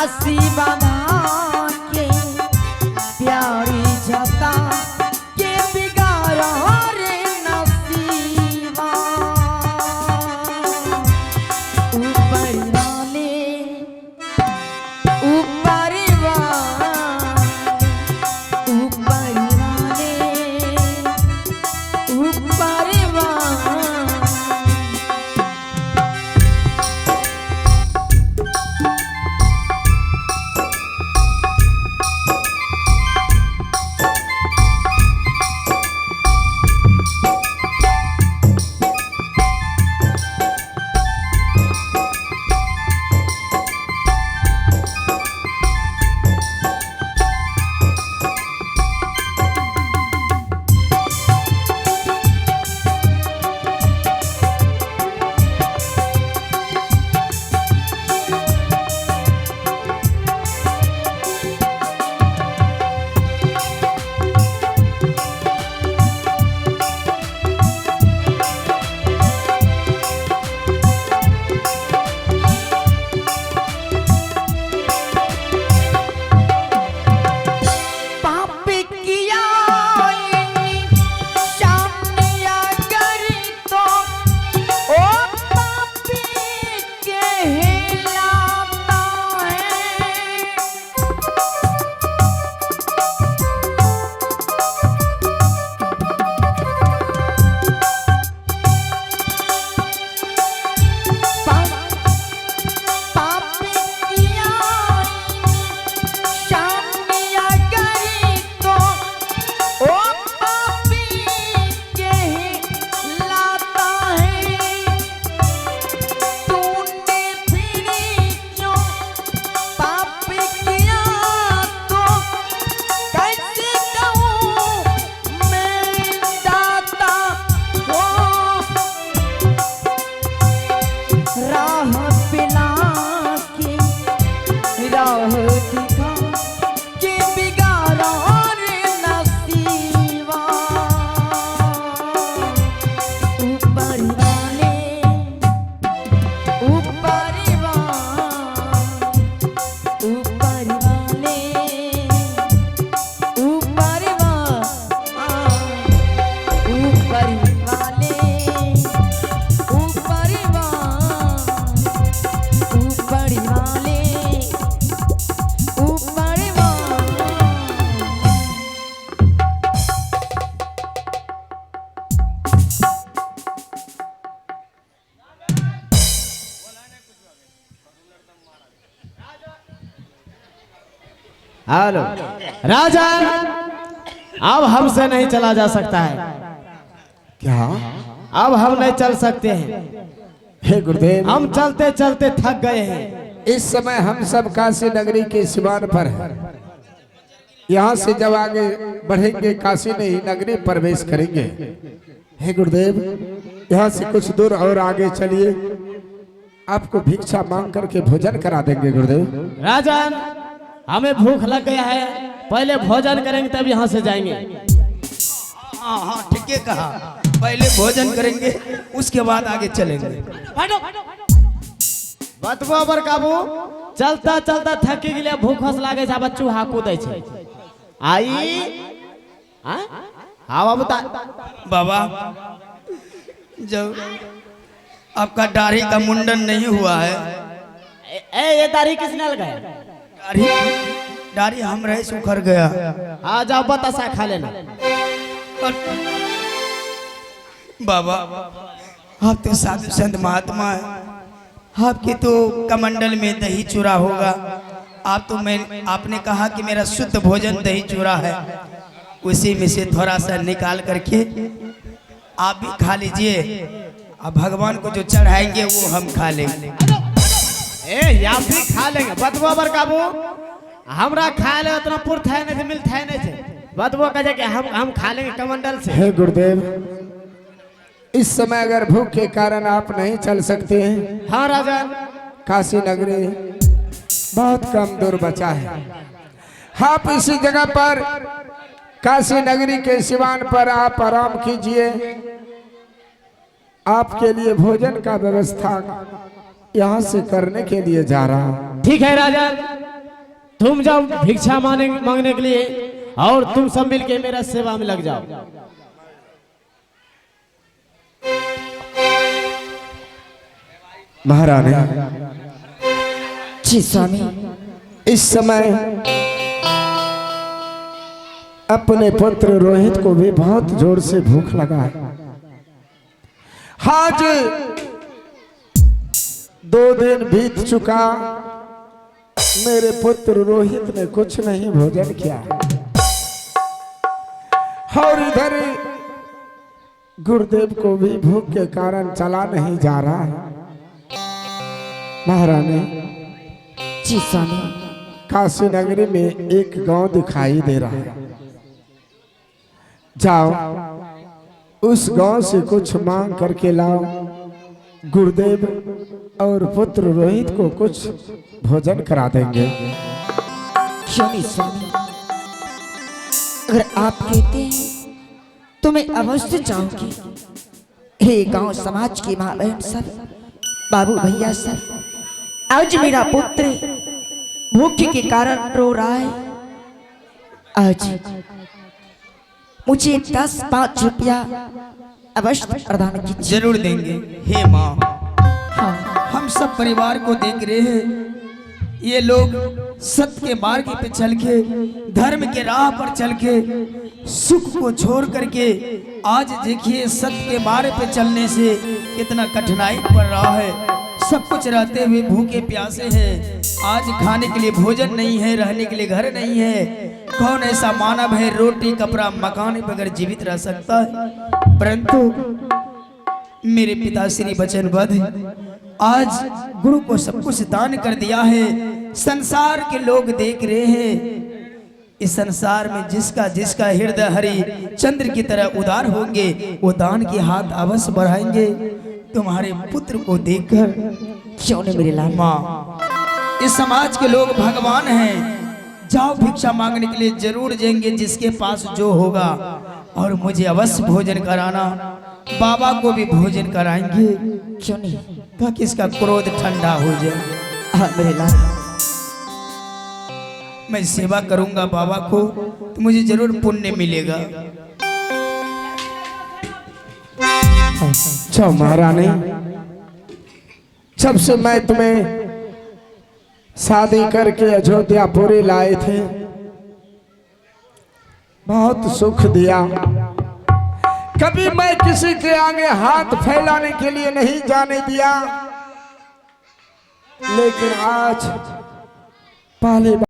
काशी बना के प्यारी जता के बिगाड़ा रे नसीबा ऊपर वाले ऊपर वाले ऊपर वाले ऊपर वाले हेलो राजा, अब हमसे नहीं चला जा सकता है। क्या? अब हम नहीं चल सकते हैं। हे गुरुदेव, हम चलते चलते थक गए हैं। इस समय हम सब काशी नगरी के सीमांत पर हैं। यहाँ से जब आगे बढ़ेंगे काशी नहीं नगरी प्रवेश करेंगे। हे गुरुदेव, यहाँ से कुछ दूर और आगे चलिए, आपको भिक्षा मांग करके भोजन करा देंगे गुरुदेव। राजन, हमें भूख लग गया है, पहले भोजन करेंगे तब यहाँ से जाएंगे। हाँ हाँ ठीक है कहा, पहले भोजन करेंगे उसके बाद आगे चलेंगे। बतबो पर काबू, चलता चलता थकी गेलिए, भूख लागे छै, बच्चू हाकू दै छै। आई हाँ बता बाबा, जब आपका दाढ़ी का मुंडन नहीं हुआ है। ये दाढ़ी किसने लगाया? दाढ़ी हम रहे सुखर गया। आ जाओ बतासा खा लेना। बाबा, आप तो साधु संत महात्मा है, आपके तो कमंडल में दही चूरा होगा। आप तो आपने कहा कि मेरा शुद्ध भोजन दही चूरा है, उसी में से थोड़ा सा निकाल करके आप भी खा लीजिए, अब भगवान को जो चढ़ाएंगे वो हम खा लेंगे। या भी खा लेंगे। बतबो बर काबू, हमरा खा ले उतना पुरथ है नहीं, मिलता है नहीं। बतबो कहे कि हम खा लेंगे कमंडल से। हे गुरुदेव, इस समय अगर भूख के कारण आप नहीं चल सकते हैं। हाँ राजा, काशी नगरी बहुत कम दूर बचा है। आप इसी जगह पर काशी नगरी के सिवान पर आप आराम कीजिए। आपके लिए भोजन का व्यवस्था यहाँ से करने के लिए जा रहा हूँ। ठीक है राजा, तुम जाओ भिक्षा मांगने के लिए और तुम सब मिलके मेरा सेवा में लग जाओ। महारानी, जी स्वामी। इस समय अपने पुत्र रोहित को भी बहुत जोर से भूख लगा है। आज 2 दिन बीत चुका, मेरे पुत्र रोहित ने कुछ नहीं भोजन किया और इधर गुरुदेव को भी भूख के कारण चला नहीं जा रहा है। महारानी, जी स्वामी। काशी नगरी में एक गांव दिखाई दे रहा है, जाओ उस गांव से कुछ मांग करके लाओ। गुरुदेव और पुत्र रोहित को कुछ भोजन करा देंगे। क्यों नहीं स्वामी, अगर आप कहते हैं तो मैं अवश्य जाऊंगी। हे गांव समाज की माँ बहन सब, बाबू भैया सब, आज मेरा पुत्र भूख के कारण रो रहा है। आज मुझे 10-5 रुपया अवश्य प्रदान कीजिए। जरूर देंगे हे माँ। हाँ, हम सब परिवार को देख रहे हैं, ये लोग सत्य के मार्ग पे चल के, धर्म के राह पर चल के, सुख को छोड़ करके आज देखिए सत्य के मार्ग पे चलने से कितना कठिनाई पड़ रहा है। सब कुछ रहते हुए भूखे प्यासे हैं, आज खाने के लिए भोजन नहीं है, रहने के लिए घर नहीं है। कौन ऐसा मानव है रोटी कपड़ा मकान बगैर जीवित रह सकता है? परंतु मेरे पिता श्री वचनबद्ध आज गुरु को सब कुछ दान कर दिया है। संसार के लोग देख रहे हैं, इस संसार में जिसका जिसका हृदय हरि चंद्र की तरह उदार होंगे वो दान के हाथ अवश्य बढ़ाएंगे। तुम्हारे पुत्र को देखकर क्यों नहीं मेरे लाल। माँ, इस समाज के लोग भगवान हैं, जाओ भिक्षा मांगने के लिए जरूर जाएंगे जिसके पास जो होगा, और मुझे अवश्य भोजन कराना, बाबा को भी भोजन कराएंगे। क्यों नहीं, ताकि इसका क्रोध ठंडा हो जाए। हाँ मेरे लाल। मैं सेवा करूंगा बाबा को तो मुझे जरूर पुण्य मिलेगा। अच्छा महारानी, जब से मैं तुम्हें शादी करके अयोध्यापुरी लाए थे, बहुत सुख दिया। कभी मैं किसी के आगे हाथ फैलाने के लिए नहीं जाने दिया, लेकिन आज पहले